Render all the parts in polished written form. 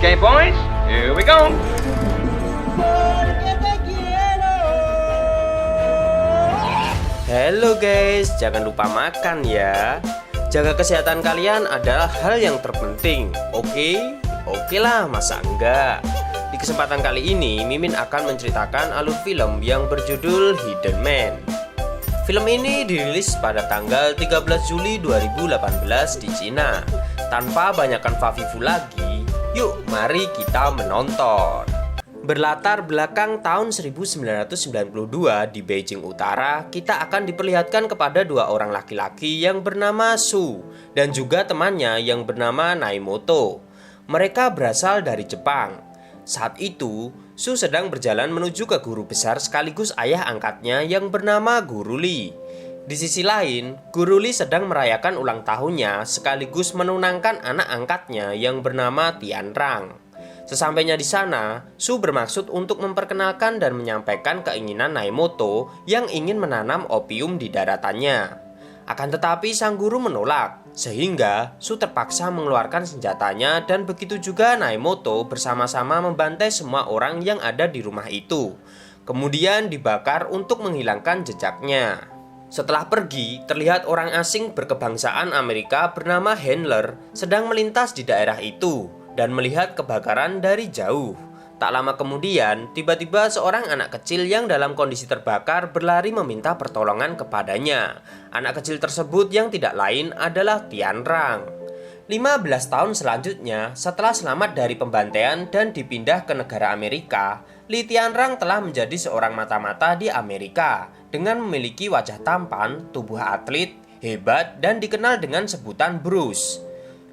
Okay, boys, here we go. Halo guys, jangan lupa makan ya. Jaga kesehatan kalian adalah hal yang terpenting. Oke? Oke lah, masa enggak? Di kesempatan kali ini, Mimin akan menceritakan alur film yang berjudul Hidden Man. Film ini dirilis pada tanggal 13 Juli 2018 di Cina. Tanpa banyakkan fafifu lagi, yuk mari kita menonton. Berlatar belakang tahun 1992 di Beijing Utara, kita akan diperlihatkan kepada dua orang laki-laki yang bernama Su dan juga temannya yang bernama Naimoto. Mereka berasal dari Jepang. Saat itu, Su sedang berjalan menuju ke guru besar sekaligus ayah angkatnya yang bernama Guru Li. Di sisi lain, Guru Li sedang merayakan ulang tahunnya sekaligus menunangkan anak angkatnya yang bernama Tianrang. Sesampainya di sana, Su bermaksud untuk memperkenalkan dan menyampaikan keinginan Naimoto yang ingin menanam opium di daratannya. Akan tetapi sang guru menolak, sehingga Su terpaksa mengeluarkan senjatanya dan begitu juga Naimoto bersama-sama membantai semua orang yang ada di rumah itu. Kemudian dibakar untuk menghilangkan jejaknya. Setelah pergi, terlihat orang asing berkebangsaan Amerika bernama Handler sedang melintas di daerah itu dan melihat kebakaran dari jauh. Tak lama kemudian, tiba-tiba seorang anak kecil yang dalam kondisi terbakar berlari meminta pertolongan kepadanya. Anak kecil tersebut yang tidak lain adalah Tianrang. 15 tahun selanjutnya, setelah selamat dari pembantaian dan dipindah ke negara Amerika, Li Tianrang telah menjadi seorang mata-mata di Amerika dengan memiliki wajah tampan, tubuh atlet, hebat, dan dikenal dengan sebutan Bruce.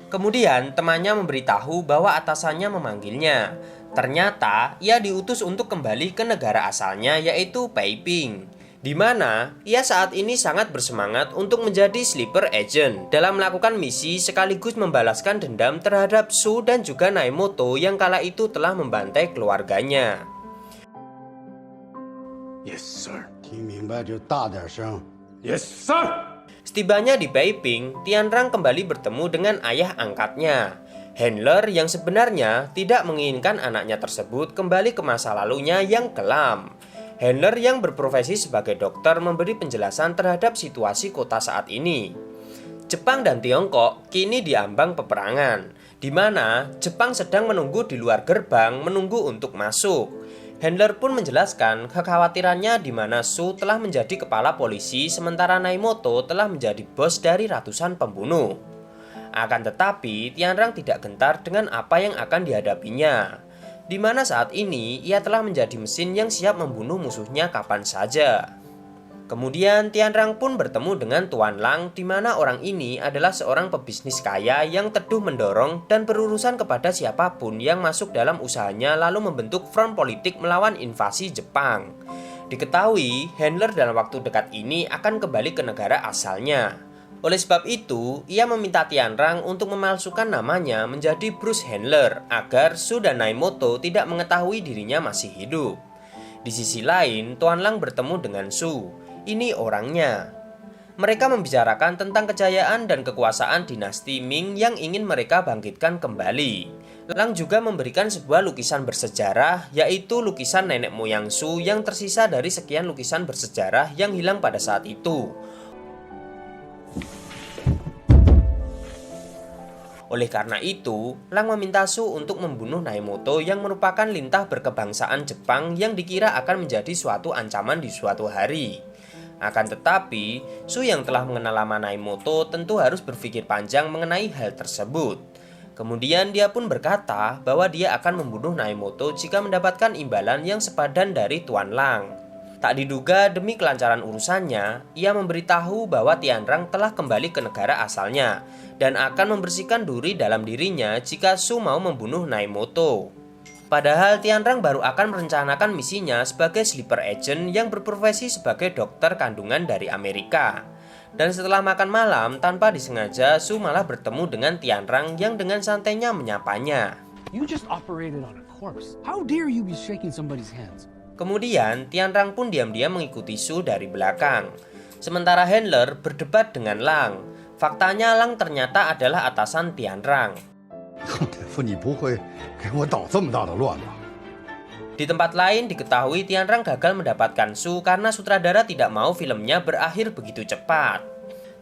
Kemudian temannya memberitahu bahwa atasannya memanggilnya. Ternyata ia diutus untuk kembali ke negara asalnya yaitu Peiping, di mana ia saat ini sangat bersemangat untuk menjadi sleeper agent dalam melakukan misi sekaligus membalaskan dendam terhadap Su dan juga Naimoto yang kala itu telah membantai keluarganya. Yes, sir. 听明白就大点声。 Yes, sir. Setibanya di Peiping, Tianrang kembali bertemu dengan ayah angkatnya, Handler, yang sebenarnya tidak menginginkan anaknya tersebut kembali ke masa lalunya yang kelam. Handler yang berprofesi sebagai dokter memberi penjelasan terhadap situasi kota saat ini. Jepang dan Tiongkok kini diambang peperangan, di mana Jepang sedang menunggu di luar gerbang menunggu untuk masuk. Handler pun menjelaskan kekhawatirannya di mana Su telah menjadi kepala polisi sementara Naimoto telah menjadi bos dari ratusan pembunuh. Akan tetapi, Tianrang tidak gentar dengan apa yang akan dihadapinya, di mana saat ini ia telah menjadi mesin yang siap membunuh musuhnya kapan saja. Kemudian Tianrang pun bertemu dengan Tuan Lang, di mana orang ini adalah seorang pebisnis kaya yang teduh mendorong dan berurusan kepada siapapun yang masuk dalam usahanya lalu membentuk front politik melawan invasi Jepang. Diketahui, Handler dalam waktu dekat ini akan kembali ke negara asalnya. Oleh sebab itu, ia meminta Tianrang untuk memalsukan namanya menjadi Bruce Handler agar Su dan Naimoto tidak mengetahui dirinya masih hidup. Di sisi lain, Tuan Lang bertemu dengan Su. Ini orangnya. Mereka membicarakan tentang kejayaan dan kekuasaan dinasti Ming yang ingin mereka bangkitkan kembali. Lang juga memberikan sebuah lukisan bersejarah, yaitu lukisan nenek moyang Su yang tersisa dari sekian lukisan bersejarah yang hilang pada saat itu. Oleh karena itu, Lang meminta Su untuk membunuh Naimoto yang merupakan lintah berkebangsaan Jepang yang dikira akan menjadi suatu ancaman di suatu hari. Akan tetapi, Su yang telah mengenal lama Naimoto tentu harus berpikir panjang mengenai hal tersebut. Kemudian dia pun berkata bahwa dia akan membunuh Naimoto jika mendapatkan imbalan yang sepadan dari Tuan Lang. Tak diduga demi kelancaran urusannya, ia memberitahu bahwa Tianrang telah kembali ke negara asalnya dan akan membersihkan duri dalam dirinya jika Su mau membunuh Naimoto. Padahal Tianrang baru akan merencanakan misinya sebagai sleeper agent yang berprofesi sebagai dokter kandungan dari Amerika. Dan setelah makan malam, tanpa disengaja Su malah bertemu dengan Tianrang yang dengan santainya menyapanya. You just operated on a corpse. How dare you be shaking somebody's hands? Kemudian Tianrang pun diam-diam mengikuti Su dari belakang. Sementara Handler berdebat dengan Lang. Faktanya Lang ternyata adalah atasan Tianrang. 夫你不会给我捣这么大的乱吧？ Di tempat lain diketahui Tianrang gagal mendapatkan Su karena sutradara tidak mau filmnya berakhir begitu cepat.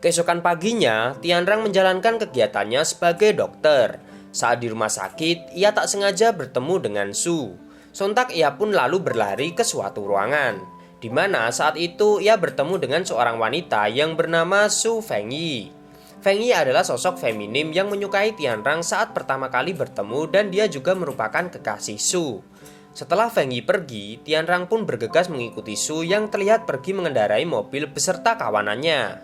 Keesokan paginya, Tianrang menjalankan kegiatannya sebagai dokter. Saat di rumah sakit, ia tak sengaja bertemu dengan Su. Sontak ia pun lalu berlari ke suatu ruangan, di mana saat itu ia bertemu dengan seorang wanita yang bernama Su Fengyi. Fengyi adalah sosok feminim yang menyukai Tianrang saat pertama kali bertemu dan dia juga merupakan kekasih Su. Setelah Fengyi pergi, Tianrang pun bergegas mengikuti Su yang terlihat pergi mengendarai mobil beserta kawanannya.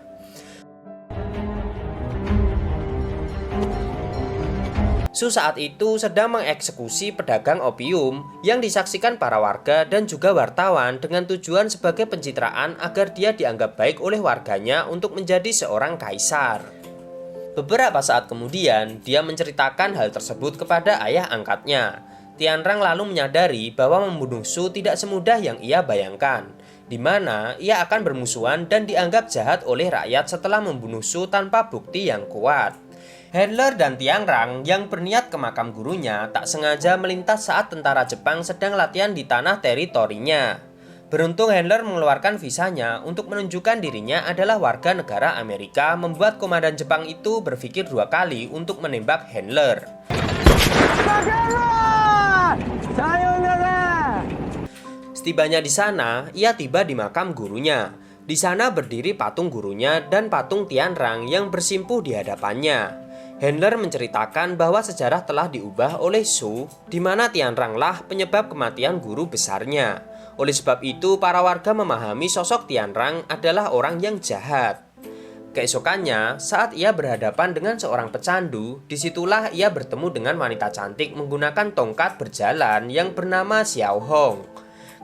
Su saat itu sedang mengeksekusi pedagang opium yang disaksikan para warga dan juga wartawan dengan tujuan sebagai pencitraan agar dia dianggap baik oleh warganya untuk menjadi seorang kaisar. Beberapa saat kemudian, dia menceritakan hal tersebut kepada ayah angkatnya. Tianrang lalu menyadari bahwa membunuh Su tidak semudah yang ia bayangkan, di mana ia akan bermusuhan dan dianggap jahat oleh rakyat setelah membunuh Su tanpa bukti yang kuat. Handler dan Tianrang yang berniat ke makam gurunya tak sengaja melintas saat tentara Jepang sedang latihan di tanah teritorinya. Beruntung Handler mengeluarkan visanya untuk menunjukkan dirinya adalah warga negara Amerika, membuat komandan Jepang itu berpikir 2 kali untuk menembak Handler. Setibanya di sana, ia tiba di makam gurunya. Di sana berdiri patung gurunya dan patung Tianrang yang bersimpuh di hadapannya. Handler menceritakan bahwa sejarah telah diubah oleh Su, di mana Tianranglah penyebab kematian guru besarnya. Oleh sebab itu, para warga memahami sosok Tianrang adalah orang yang jahat. Keesokannya, saat ia berhadapan dengan seorang pecandu, disitulah ia bertemu dengan wanita cantik menggunakan tongkat berjalan yang bernama Xiao Hong.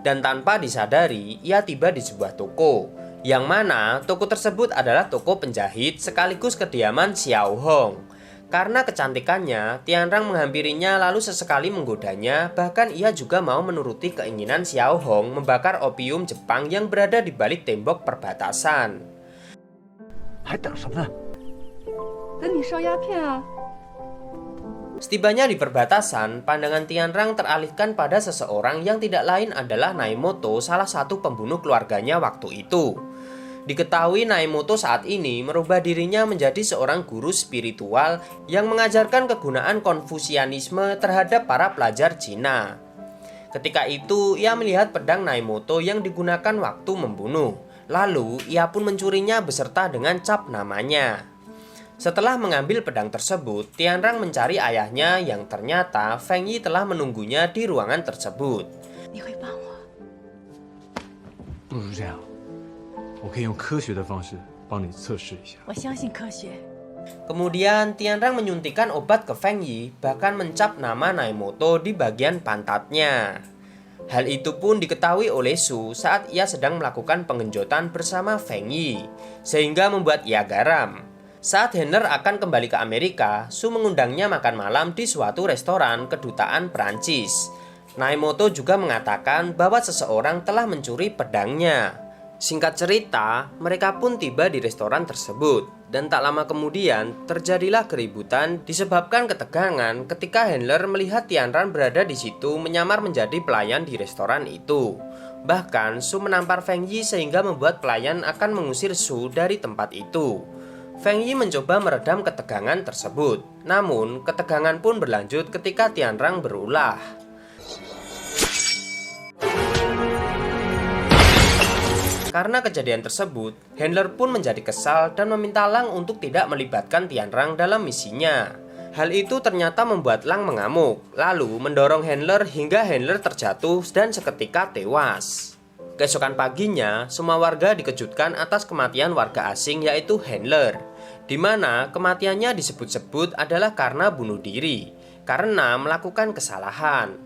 Dan tanpa disadari, ia tiba di sebuah toko, yang mana toko tersebut adalah toko penjahit sekaligus kediaman Xiao Hong. Karena kecantikannya, Tianrang menghampirinya lalu sesekali menggodanya, bahkan ia juga mau menuruti keinginan Xiao Hong membakar opium Jepang yang berada di balik tembok perbatasan. 还等什么呢？ 等你烧鸦片啊！ Setibanya di perbatasan, pandangan Tianrang teralihkan pada seseorang yang tidak lain adalah Naimoto, salah satu pembunuh keluarganya waktu itu. Diketahui Naimoto saat ini merubah dirinya menjadi seorang guru spiritual yang mengajarkan kegunaan Konfusianisme terhadap para pelajar Cina. Ketika itu, ia melihat pedang Naimoto yang digunakan waktu membunuh. Lalu, ia pun mencurinya beserta dengan cap namanya. Setelah mengambil pedang tersebut, Tianrang mencari ayahnya yang ternyata Fengyi telah menunggunya di ruangan tersebut. 你会帮我？ 不如这样，我可以用科学的方式帮你测试一下。 我相信科学。 Kemudian Tianrang menyuntikkan obat ke Fengyi, bahkan mencap nama Naimoto di bagian pantatnya. Hal itu pun diketahui oleh Su saat ia sedang melakukan pengenjotan bersama Fengyi, sehingga membuat ia garam. Saat Handler akan kembali ke Amerika, Su mengundangnya makan malam di suatu restoran kedutaan Prancis. Naimoto juga mengatakan bahwa seseorang telah mencuri pedangnya. Singkat cerita, mereka pun tiba di restoran tersebut, dan tak lama kemudian terjadilah keributan disebabkan ketegangan ketika Handler melihat Tianrang berada di situ menyamar menjadi pelayan di restoran itu. Bahkan Su menampar Fengyi sehingga membuat pelayan akan mengusir Su dari tempat itu. Fengyi mencoba meredam ketegangan tersebut, namun ketegangan pun berlanjut ketika Tianrang berulah. Karena kejadian tersebut, Handler pun menjadi kesal dan meminta Lang untuk tidak melibatkan Tianrang dalam misinya. Hal itu ternyata membuat Lang mengamuk, lalu mendorong Handler hingga Handler terjatuh dan seketika tewas. Keesokan paginya, semua warga dikejutkan atas kematian warga asing yaitu Handler, di mana kematiannya disebut-sebut adalah karena bunuh diri, karena melakukan kesalahan.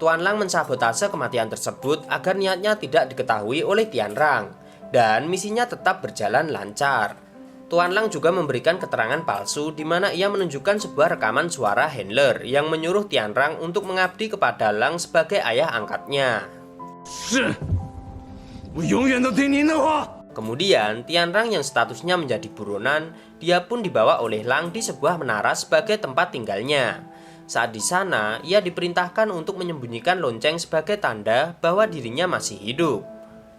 Tuan Lang mensabotase kematian tersebut agar niatnya tidak diketahui oleh Tianrang, dan misinya tetap berjalan lancar. Tuan Lang juga memberikan keterangan palsu di mana ia menunjukkan sebuah rekaman suara Handler yang menyuruh Tianrang untuk mengabdi kepada Lang sebagai ayah angkatnya. Kemudian Tianrang yang statusnya menjadi buronan, dia pun dibawa oleh Lang di sebuah menara sebagai tempat tinggalnya. Saat di sana, ia diperintahkan untuk menyembunyikan lonceng sebagai tanda bahwa dirinya masih hidup.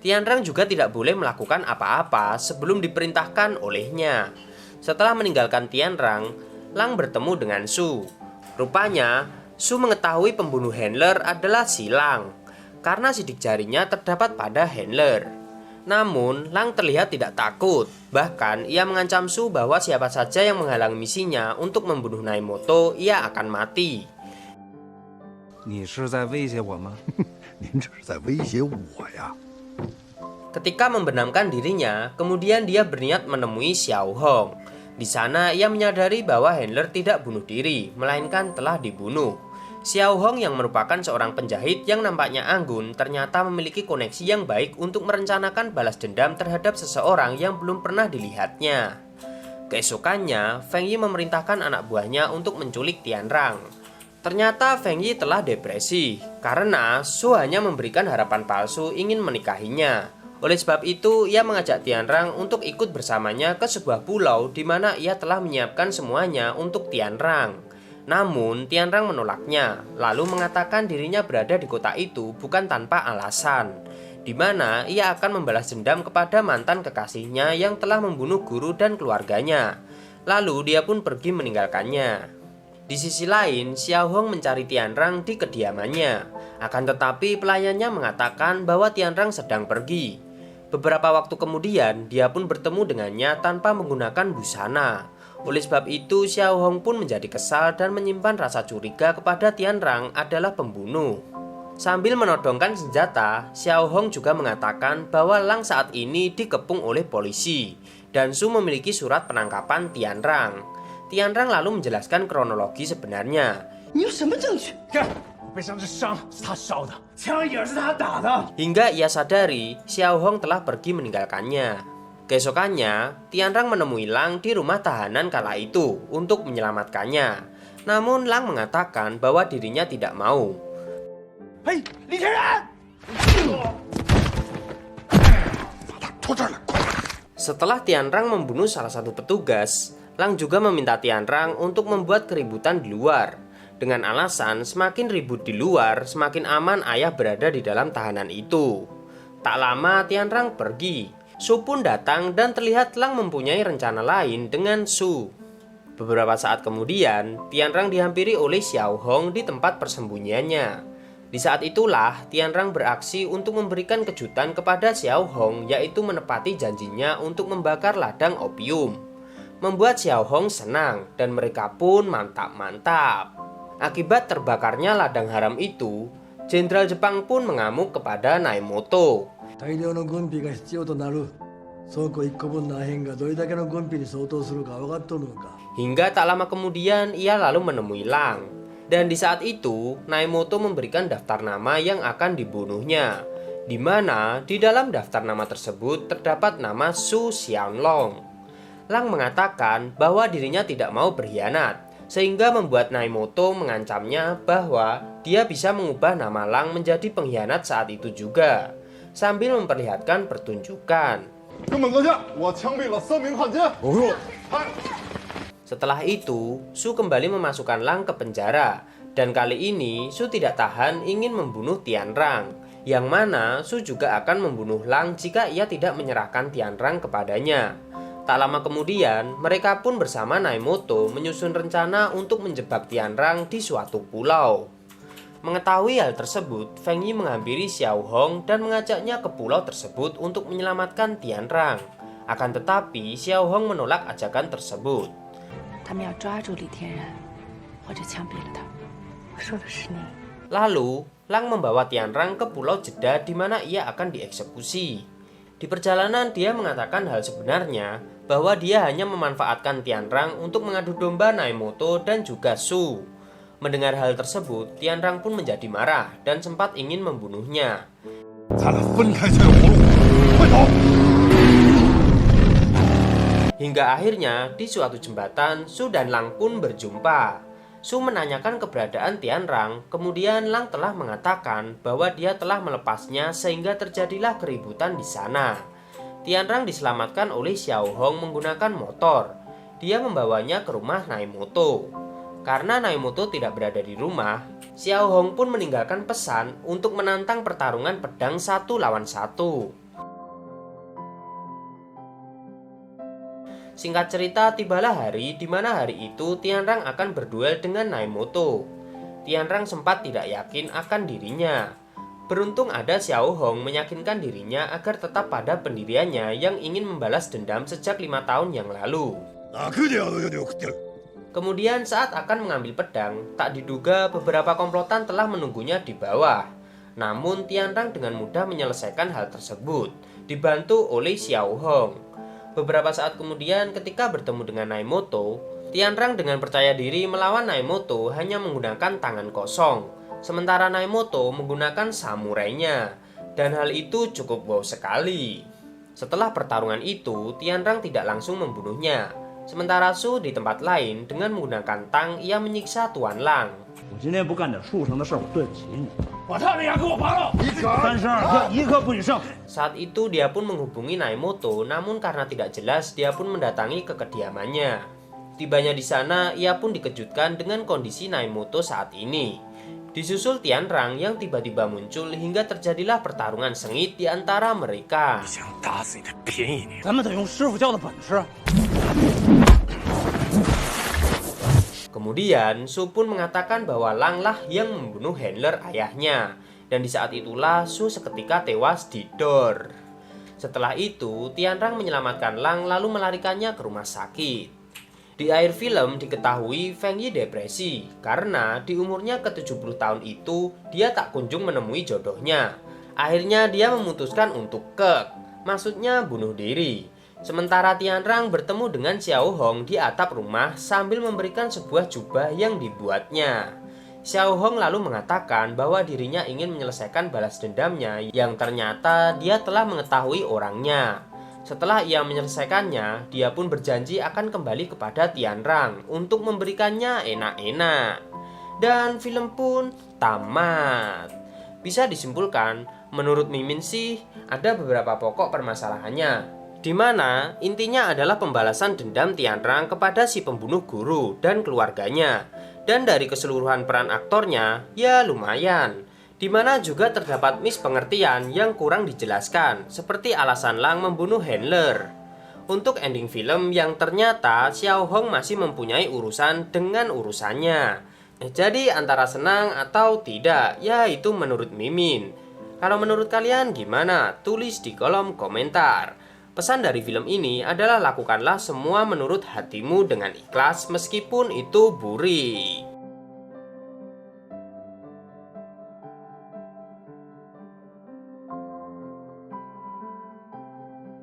Tianrang juga tidak boleh melakukan apa-apa sebelum diperintahkan olehnya. Setelah meninggalkan Tianrang, Lang bertemu dengan Su. Rupanya, Su mengetahui pembunuh Handler adalah si Lang, karena sidik jarinya terdapat pada Handler. Namun, Lang terlihat tidak takut. Bahkan, ia mengancam Su bahwa siapa saja yang menghalangi misinya untuk membunuh Naimoto, ia akan mati. 你是在威胁我吗？ 您这是在威胁我呀？ Ketika membenamkan dirinya, kemudian dia berniat menemui Xiao Hong. Di sana, ia menyadari bahwa Handler tidak bunuh diri, melainkan telah dibunuh. Xiao Hong yang merupakan seorang penjahit yang nampaknya anggun ternyata memiliki koneksi yang baik untuk merencanakan balas dendam terhadap seseorang yang belum pernah dilihatnya. Keesokannya, Feng Yi memerintahkan anak buahnya untuk menculik Tianrang. Ternyata Feng Yi telah depresi karena Su hanya memberikan harapan palsu ingin menikahinya. Oleh sebab itu, ia mengajak Tianrang untuk ikut bersamanya ke sebuah pulau di mana ia telah menyiapkan semuanya untuk Tianrang. Namun, Tianrang menolaknya, lalu mengatakan dirinya berada di kota itu bukan tanpa alasan, di mana ia akan membalas dendam kepada mantan kekasihnya yang telah membunuh guru dan keluarganya. Lalu dia pun pergi meninggalkannya. Di sisi lain, Xiao Hong mencari Tianrang di kediamannya. Akan tetapi pelayannya mengatakan bahwa Tianrang sedang pergi. Beberapa waktu kemudian, dia pun bertemu dengannya tanpa menggunakan busana. Oleh sebab itu, Xiao Hong pun menjadi kesal dan menyimpan rasa curiga kepada Tianrang adalah pembunuh. Sambil menodongkan senjata, Xiao Hong juga mengatakan bahwa Lang saat ini dikepung oleh polisi dan Su memiliki surat penangkapan Tianrang. Tianrang lalu menjelaskan kronologi sebenarnya. 你有什么证据？ 看，背上这伤是他烧的，枪也是他打的。 Hingga ia sadari Xiao Hong telah pergi meninggalkannya. Keesokannya, Tianrang menemui Lang di rumah tahanan kala itu untuk menyelamatkannya. Namun Lang mengatakan bahwa dirinya tidak mau. 嘿，李天然！ 拖这儿来，快点！ Setelah Tianrang membunuh salah satu petugas, Lang juga meminta Tianrang untuk membuat keributan di luar. Dengan alasan semakin ribut di luar, semakin aman ayah berada di dalam tahanan itu. Tak lama Tianrang pergi. Su pun datang dan terlihat Lang mempunyai rencana lain dengan Su. Beberapa saat kemudian, Tianrang dihampiri oleh Xiao Hong di tempat persembunyiannya. Di saat itulah Tianrang beraksi untuk memberikan kejutan kepada Xiao Hong, yaitu menepati janjinya untuk membakar ladang opium. Membuat Xiao Hong senang dan mereka pun mantap-mantap. Akibat terbakarnya ladang haram itu, Jenderal Jepang pun mengamuk kepada Naimoto. 大量の軍備が必要となる倉庫1個分の破片がどれだけの軍備に相当するか分かっとるのか Hingga tak lama kemudian ia lalu menemui Lang. Dan di saat itu Naimoto memberikan daftar nama yang akan dibunuhnya, di mana di dalam daftar nama tersebut terdapat nama Su Xianlong. Lang mengatakan bahwa dirinya tidak mau berkhianat, sehingga membuat Naimoto mengancamnya bahwa dia bisa mengubah nama Lang menjadi pengkhianat saat itu juga, sambil memperlihatkan pertunjukan. 根本阁下，我枪毙了3名汉奸。Setelah itu, Su kembali memasukkan Lang ke penjara. Dan kali ini, Su tidak tahan ingin membunuh Tianrang, yang mana Su juga akan membunuh Lang jika ia tidak menyerahkan Tianrang kepadanya. Tak lama kemudian, mereka pun bersama Naimoto menyusun rencana untuk menjebak Tianrang di suatu pulau. Mengetahui hal tersebut, Feng Yi menghampiri Xiao Hong dan mengajaknya ke pulau tersebut untuk menyelamatkan Tianrang. Akan tetapi, Xiao Hong menolak ajakan tersebut. 他们要抓住李天然，或者枪毙了他。我说的是你。 Lalu, Lang membawa Tianrang ke pulau Jeddah di mana ia akan dieksekusi. Di perjalanan dia mengatakan hal sebenarnya bahwa dia hanya memanfaatkan Tianrang untuk mengadu domba Naimoto dan juga Su. Mendengar hal tersebut, Tianrang pun menjadi marah dan sempat ingin membunuhnya. 咱俩分开才有活路，快走！ Hingga akhirnya di suatu jembatan, Su dan Lang pun berjumpa. Su menanyakan keberadaan Tianrang, kemudian Lang telah mengatakan bahwa dia telah melepasnya sehingga terjadilah keributan di sana. Tianrang diselamatkan oleh Xiao Hong menggunakan motor. Dia membawanya ke rumah Naimoto. Karena Naimoto tidak berada di rumah, Xiao Hong pun meninggalkan pesan untuk menantang pertarungan pedang 1 lawan 1. Singkat cerita, tibalah hari di mana hari itu Tianrang akan berduel dengan Naimoto. Tianrang sempat tidak yakin akan dirinya. Beruntung ada Xiao Hong meyakinkan dirinya agar tetap pada pendiriannya yang ingin membalas dendam sejak 5 tahun yang lalu. Kemudian saat akan mengambil pedang, tak diduga beberapa komplotan telah menunggunya di bawah. Namun Tianrang dengan mudah menyelesaikan hal tersebut, dibantu oleh Xiao Hong. Beberapa saat kemudian ketika bertemu dengan Naimoto, Tianrang dengan percaya diri melawan Naimoto hanya menggunakan tangan kosong, sementara Naimoto menggunakan samurainya, dan hal itu cukup wow sekali. Setelah pertarungan itu, Tianrang tidak langsung membunuhnya, sementara Su di tempat lain dengan menggunakan tang ia menyiksa Tuan Lang. 我今天不干点畜生的事儿，我对不起你。把他的牙给我拔了！32颗，一颗不许剩。 Saat itu dia pun menghubungi Naimoto, namun karena tidak jelas dia pun mendatangi ke kediamannya. Tibanya di sana, ia pun dikejutkan dengan kondisi Naimoto saat ini. Disusul Tianrang yang tiba-tiba muncul hingga terjadilah pertarungan sengit di antara mereka. 想打死你的便宜你！咱们得用师傅教的本事。 Kemudian Su pun mengatakan bahwa Lang lah yang membunuh handler ayahnya, dan di saat itulah Su seketika tewas di dor. Setelah itu Tianrang menyelamatkan Lang lalu melarikannya ke rumah sakit. Di akhir film diketahui Feng Yi depresi karena di umurnya ke-70 tahun itu dia tak kunjung menemui jodohnya. Akhirnya dia memutuskan untuk maksudnya bunuh diri. Sementara Tianrang bertemu dengan Xiao Hong di atap rumah sambil memberikan sebuah jubah yang dibuatnya. Xiao Hong lalu mengatakan bahwa dirinya ingin menyelesaikan balas dendamnya yang ternyata dia telah mengetahui orangnya. Setelah ia menyelesaikannya, dia pun berjanji akan kembali kepada Tianrang untuk memberikannya enak-enak. Dan film pun tamat. Bisa disimpulkan, menurut Mimin sih ada beberapa pokok permasalahannya, di mana intinya adalah pembalasan dendam Tianrang kepada si pembunuh guru dan keluarganya. Dan dari keseluruhan peran aktornya, ya lumayan. Di mana juga terdapat mispengertian yang kurang dijelaskan, seperti alasan Lang membunuh handler. Untuk ending film yang ternyata Xiao Hong masih mempunyai urusan dengan urusannya. Jadi antara senang atau tidak, ya itu menurut Mimin. Kalau menurut kalian gimana? Tulis di kolom komentar. Pesan dari film ini adalah lakukanlah semua menurut hatimu dengan ikhlas meskipun itu burik.